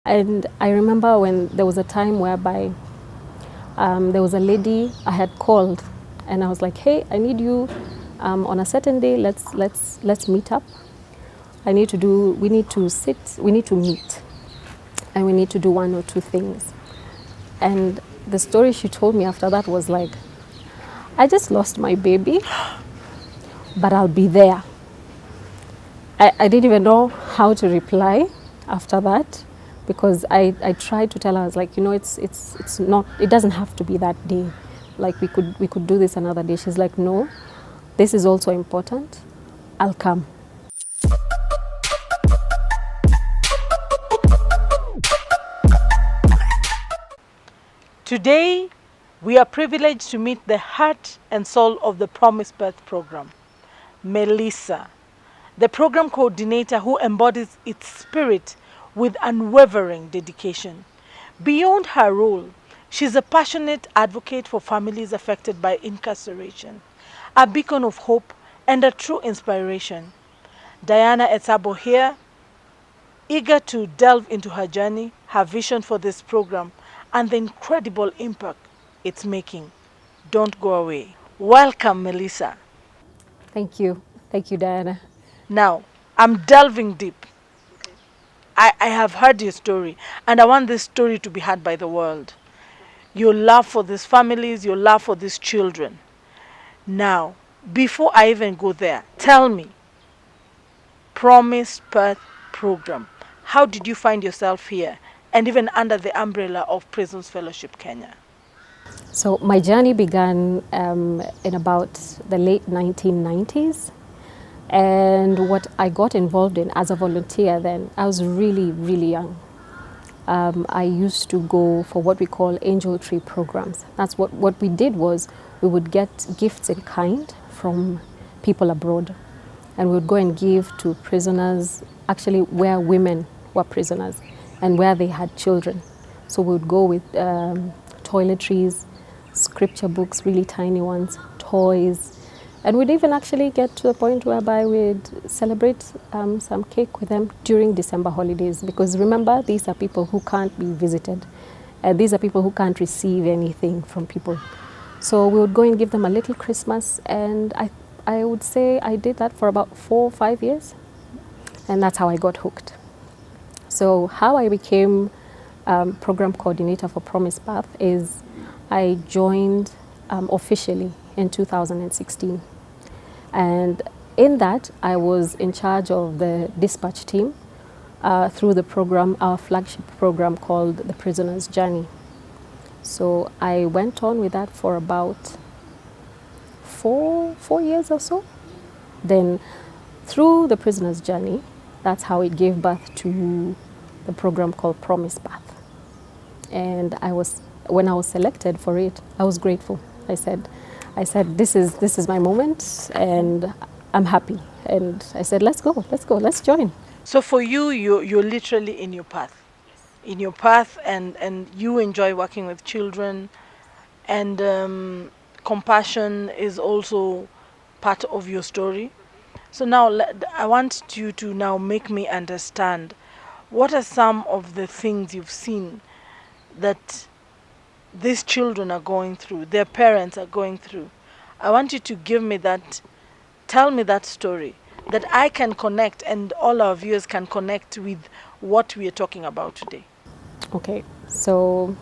And I remember when there was a time whereby there was a lady I had called, and I was like, "Hey, I need you on a certain day. Let's meet up. We need to sit. We need to meet, and we need to do one or two things." And the story she told me after that was like, "I just lost my baby, but I'll be there." I didn't even know how to reply after that, because I tried to tell her, I was like, it's not, it doesn't have to be that day. Like we could do this another day. She's like, "No, this is also important. I'll come." Today, we are privileged to meet the heart and soul of the Promised Birth program, Melissa, the program coordinator who embodies its spirit with unwavering dedication. Beyond her role, she's a passionate advocate for families affected by incarceration, a beacon of hope and a true inspiration. Diana Etabo here, eager to delve into her journey, her vision for this program, and the incredible impact it's making. Don't go away. Welcome, Melissa. Thank you, Diana. Now, I'm delving deep. I have heard your story, and I want this story to be heard by the world. Your love for these families, your love for these children. Now, before I even go there, tell me, Promised Birth Program, how did you find yourself here, and even under the umbrella of Prisons Fellowship Kenya? So my journey began in about the late 1990s. And what I got involved in as a volunteer then, I was really, really young. I used to go for what we call angel tree programs. That's what we did was we would get gifts in kind from people abroad. And we would go and give to prisoners, actually where women were prisoners and where they had children. So we would go with toiletries, scripture books, really tiny ones, toys. And we'd even actually get to the point whereby we'd celebrate some cake with them during December holidays. Because remember, these are people who can't be visited. These are people who can't receive anything from people. So we would go and give them a little Christmas. And I would say I did that for about 4 or 5 years. And that's how I got hooked. So how I became program coordinator for Promised Birth is I joined officially in 2016. And in that, I was in charge of the dispatch team through the program, our flagship program called The Prisoner's Journey. So I went on with that for about four years or so. Then through The Prisoner's Journey, that's how it gave birth to the program called Promised Birth. And when I was selected for it, I was grateful. I said, this is my moment, and I'm happy. And I said, let's go, let's join. So for you, you're literally in your path. In your path, and you enjoy working with children, and compassion is also part of your story. So now I want you to now make me understand, what are some of the things you've seen that these children are going through, their parents are going through? I want you to tell me that story, that I can connect and all our viewers can connect with what we are talking about today. Okay, so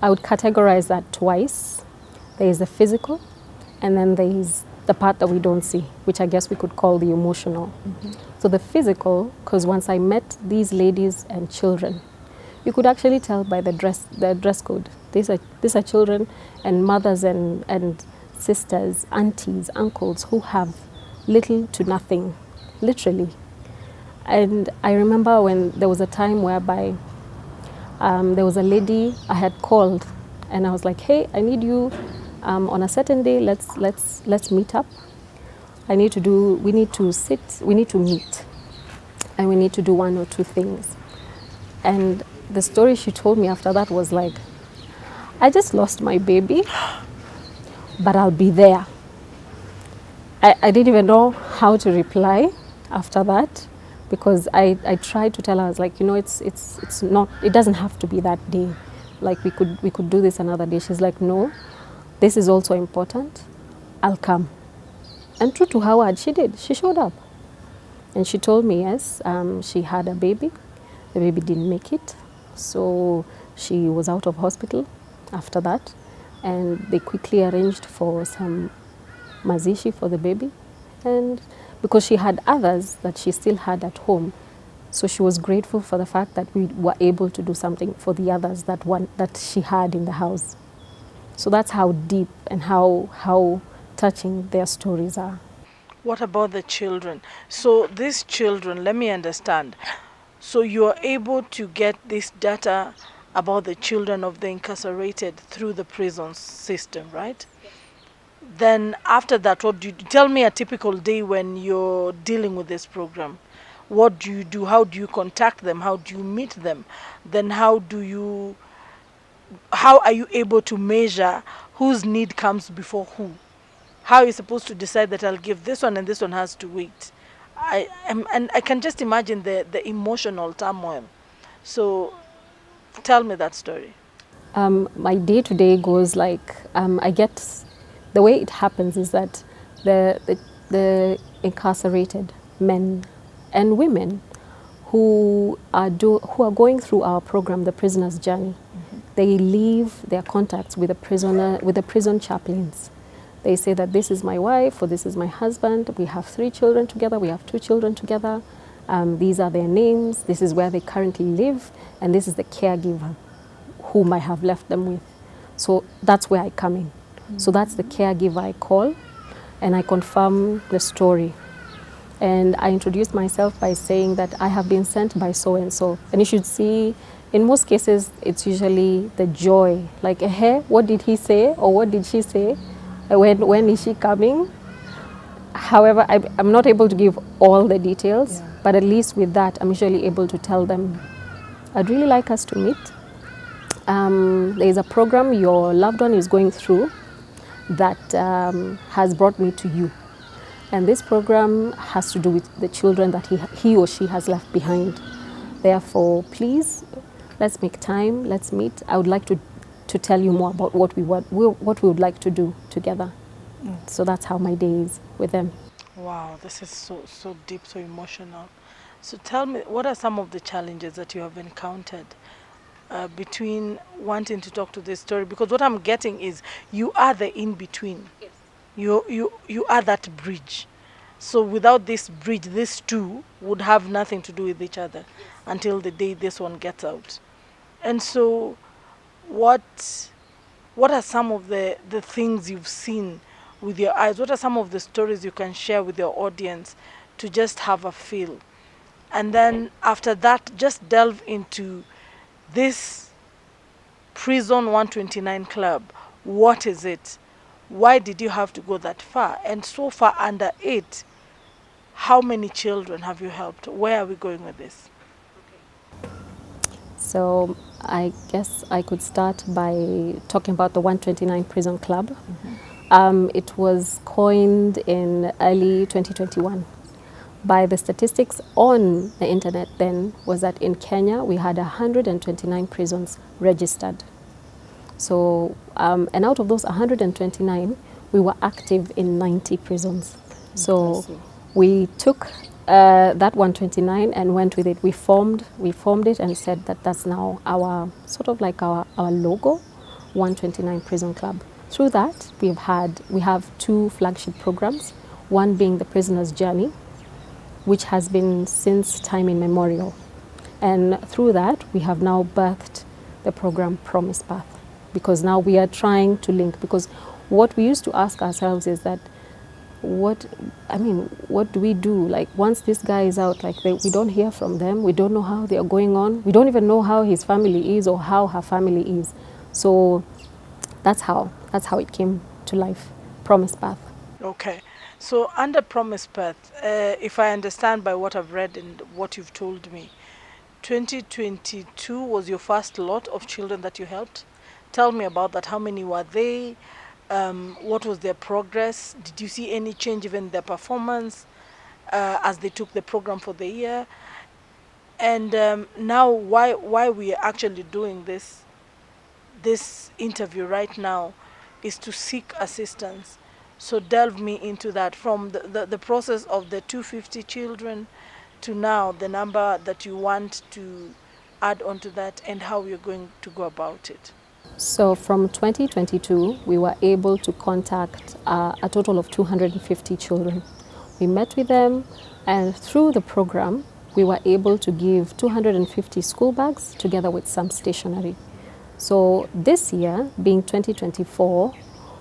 I would categorize that twice. There is the physical, and then there is the part that we don't see, which I guess we could call the emotional. Mm-hmm. So the physical, because once I met these ladies and children, you could actually tell by the dress code. These are children and mothers and sisters, aunties, uncles who have little to nothing, literally. And I remember when there was a time whereby there was a lady I had called, and I was like, "Hey, I need you on a certain day. Let's meet up. We need to meet, and we need to do one or two things." And the story she told me after that was like, "I just lost my baby, but I'll be there." I didn't even know how to reply after that, because I tried to tell her, I was like, it's not, it doesn't have to be that day. Like we could do this another day. She's like, no, this is also important. I'll come. And true to her word, she did. She showed up. And she told me, yes, she had a baby. The baby didn't make it. So she was out of hospital after that. And they quickly arranged for some mazishi for the baby. And because she had others that she still had at home, so she was grateful for the fact that we were able to do something for the others that she had in the house. So that's how deep and how touching their stories are. What about the children? So these children, let me understand. So you are able to get this data about the children of the incarcerated through the prison system, right? Then after that, what do you tell me a typical day when you're dealing with this program? What do you do? How do you contact them? How do you meet them? Then how are you able to measure whose need comes before who? How are you supposed to decide that I'll give this one and this one has to wait? And I can just imagine the emotional turmoil. So tell me that story. My day to day goes like I get the way it happens is that the incarcerated men and women who are going through our program, the prisoner's journey, they leave their contacts with the prison chaplains. They say that this is my wife or this is my husband. We have 3 children together. We have 2 children together. These are their names. This is where they currently live, and this is the caregiver whom I have left them with. So that's where I come in. So that's the caregiver I call, and I confirm the story. And I introduce myself by saying that I have been sent by so and so. And you should see, in most cases, it's usually the joy. Like, hey, what did he say or what did she say? When is she coming? However, I'm not able to give all the details, but at least with that, I'm usually able to tell them, I'd really like us to meet. There is a program your loved one is going through that has brought me to you. And this program has to do with the children that he or she has left behind. Therefore, please, let's make time, let's meet. I would like to tell you more about what we would like to do together. So that's how my day is with them. Wow, this is so deep, so emotional. So tell me, what are some of the challenges that you have encountered between wanting to talk to this story? Because what I'm getting is you are the in-between. Yes. You are that bridge. So without this bridge, these two would have nothing to do with each other. Yes. Until the day this one gets out. And so what are some of the things you've seen with your eyes? What are some of the stories you can share with your audience to just have a feel? And then after that, just delve into this Prison 129 Club. What is it? Why did you have to go that far? And so far under it, how many children have you helped? Where are we going with this? So I guess I could start by talking about the 129 Prison Club. It was coined in early 2021. By the statistics on the internet then was that in Kenya we had 129 prisons registered. So, and out of those 129, we were active in 90 prisons. So we took that 129 and went with it. We formed it and said that that's now our sort of like our logo, 129 Prison Club. Through that, we have 2 flagship programs. One being the Prisoner's Journey, which has been since time immemorial, and through that we have now birthed the program Promise Path, because now we are trying to link. Because what we used to ask ourselves is that what do we do? Like, once this guy is out, like we don't hear from them, we don't know how they are going on, we don't even know how his family is or how her family is. So that's how it came to life, Promise Path. Okay. So under Promise Path, if I understand by what I've read and what you've told me, 2022 was your first lot of children that you helped. Tell me about that. How many were they? What was their progress? Did you see any change even in their performance? as they took the program for the year. And now why we are actually doing this interview right now is to seek assistance. So delve me into that, from the process of the 250 children to now the number that you want to add onto that, and how you're going to go about it. So from 2022, we were able to contact a total of 250 children. We met with them, and through the program, we were able to give 250 school bags together with some stationery. So this year, being 2024,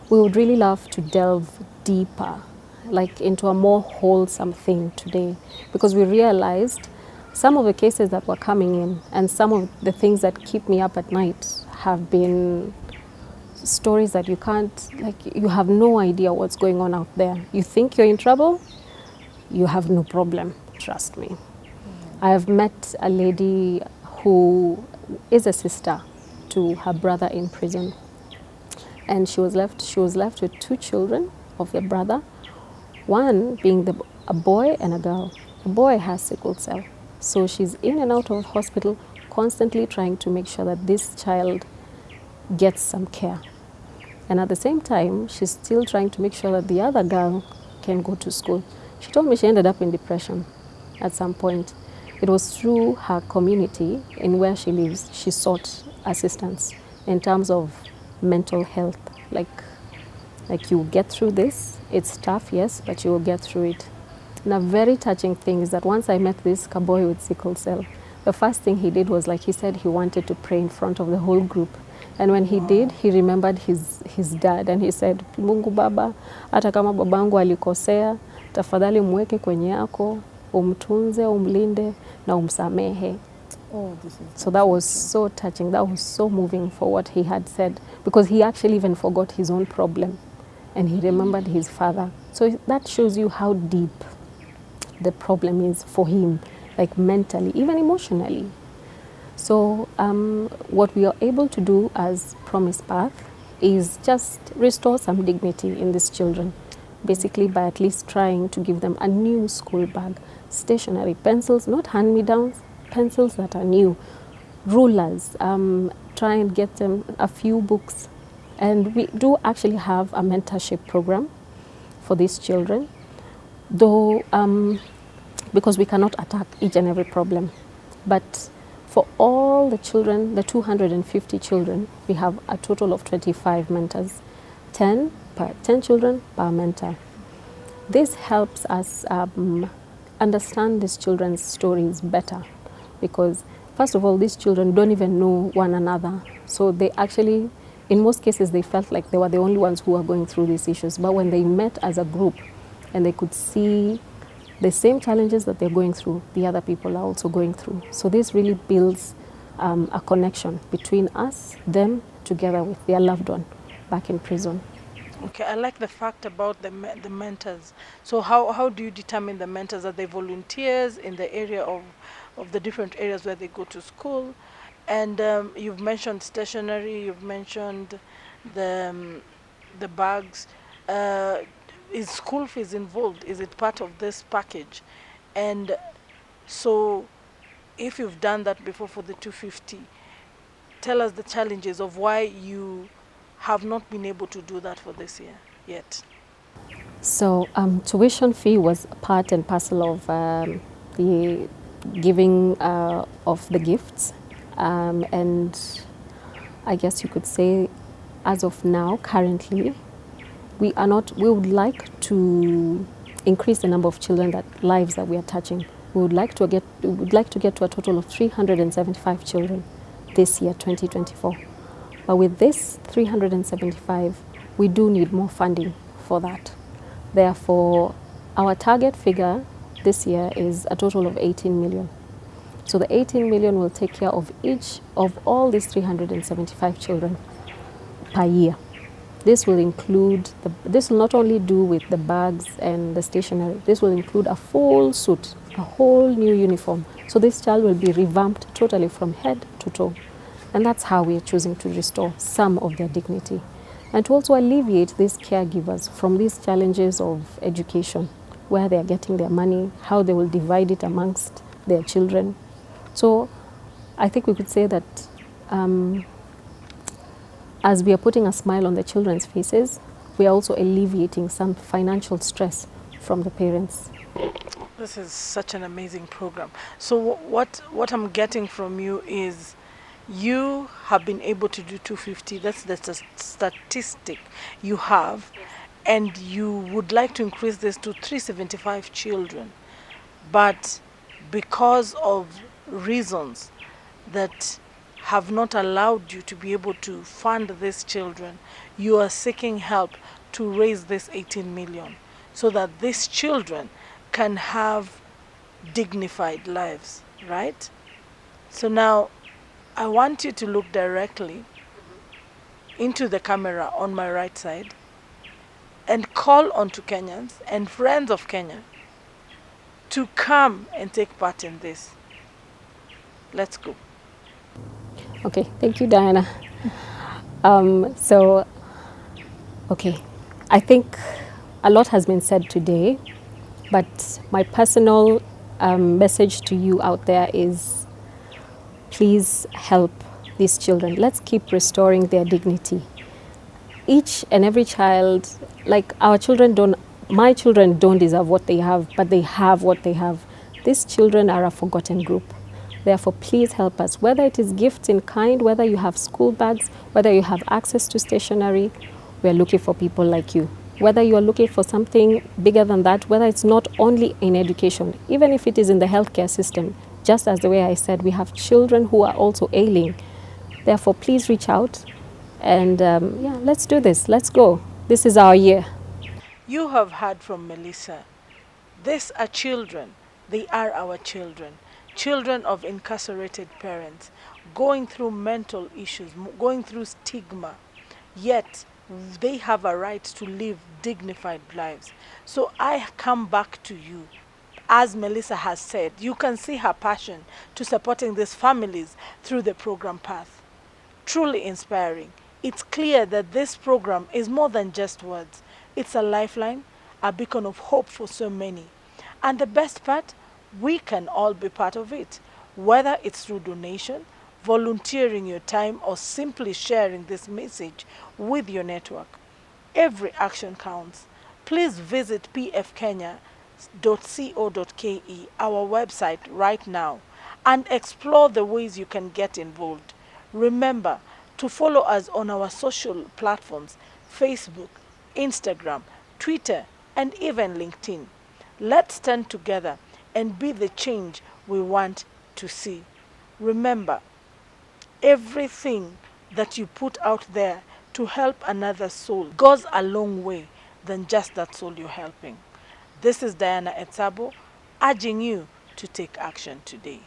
we would really love to delve deeper, like into a more wholesome thing today, because we realized some of the cases that were coming in and some of the things that keep me up at night have been stories that you can't, like, you have no idea what's going on out there. You think you're in trouble, you have no problem, trust me. I have met a lady who is a sister to her brother in prison, and she was left with two children of the brother, one being a boy and a girl. The boy has sickle cell, so she's in and out of hospital, constantly trying to make sure that this child gets some care. And at the same time, she's still trying to make sure that the other girl can go to school. She told me she ended up in depression at some point. It was through her community in where she lives, she sought assistance in terms of mental health. Like you get through this, it's tough, yes, but you will get through it. And a very touching thing is that once I met this boy with sickle cell, the first thing he did was, like he said, he wanted to pray in front of the whole group. And when he did, he remembered his dad, and he said, Mungu Baba, hata kama babangu alikosea, tafadhali mweke kwenye yako, umtunze, umlinde, na umsamehe. So that was so touching, that was so moving for what he had said, because he actually even forgot his own problem, and he remembered his father. So that shows you how deep the problem is for him, like mentally, even emotionally. So what we are able to do as Promise Path is just restore some dignity in these children, basically by at least trying to give them a new school bag, stationery, pencils, not hand-me-downs, pencils that are new, rulers, try and get them a few books. And we do actually have a mentorship program for these children, though because we cannot attack each and every problem. But for all the children, the 250 children, we have a total of 25 mentors, 10 children per mentor. This helps us understand these children's stories better, because first of all, these children don't even know one another. So they actually, in most cases, they felt like they were the only ones who were going through these issues. But when they met as a group and they could see the same challenges that they're going through, the other people are also going through. So this really builds a connection between us, them, together with their loved one back in prison. Okay, I like the fact about the mentors. So how do you determine the mentors? Are they volunteers in the area of the different areas where they go to school? And you've mentioned stationery, you've mentioned the bags. Is school fees involved? Is it part of this package? And so if you've done that before for the 250, tell us the challenges of why you have not been able to do that for this year yet. So tuition fee was part and parcel of the giving of the gifts. And I guess you could say, as of now, currently, we would like to increase the number of children lives that we are touching. We would like to get to a total of 375 children this year, 2024. But with this 375, we do need more funding for that. Therefore, our target figure this year is a total of 18 million. So the 18 million will take care of each of all these 375 children per year. This will include, this will not only do with the bags and the stationery, this will include a full suit, a whole new uniform. So this child will be revamped totally from head to toe. And that's how we are choosing to restore some of their dignity. And to also alleviate these caregivers from these challenges of education. where they are getting their money, how they will divide it amongst their children. So I think we could say that as we are putting a smile on the children's faces, we are also alleviating some financial stress from the parents. This is such an amazing program. So what I'm getting from you is you have been able to do 250. That's the statistic you have, and you would like to increase this to 375 children, but because of reasons that have not allowed you to be able to fund these children, you are seeking help to raise this 18 million so that these children can have dignified lives, right? So now I want you to look directly into the camera on my right side and call on to Kenyans and friends of Kenya to come and take part in this. Let's go. Okay, thank you, Diana. Okay, I think a lot has been said today, but my personal message to you out there is please help these children. Let's keep restoring their dignity. Each and every child, like our children don't, my children don't deserve what they have, but they have what they have. These children are a forgotten group. Therefore, please help us, whether it is gifts in kind, whether you have school bags, whether you have access to stationery, we're looking for people like you. Whether you're looking for something bigger than that, whether it's not only in education, even if it is in the healthcare system, just as the way I said, we have children who are also ailing. Therefore, please reach out and let's do this. Let's go. This is our year. You have heard from Melissa. These are children. They are our children. Children of incarcerated parents, going through mental issues, going through stigma, yet they have a right to live dignified lives. So I come back to you. As Melissa has said, you can see her passion to supporting these families through the program path. Truly inspiring. It's clear that this program is more than just words. It's a lifeline, a beacon of hope for so many. And the best part, we can all be part of it, whether it's through donation, volunteering your time, or simply sharing this message with your network. Every action counts. Please visit pfkenya.co.ke, our website right now, and explore the ways you can get involved. Remember to follow us on our social platforms: Facebook, Instagram, Twitter, and even LinkedIn. Let's stand together and be the change we want to see. Remember, everything that you put out there to help another soul goes a long way than just that soul you're helping. This is Diana Etsabo, urging you to take action today.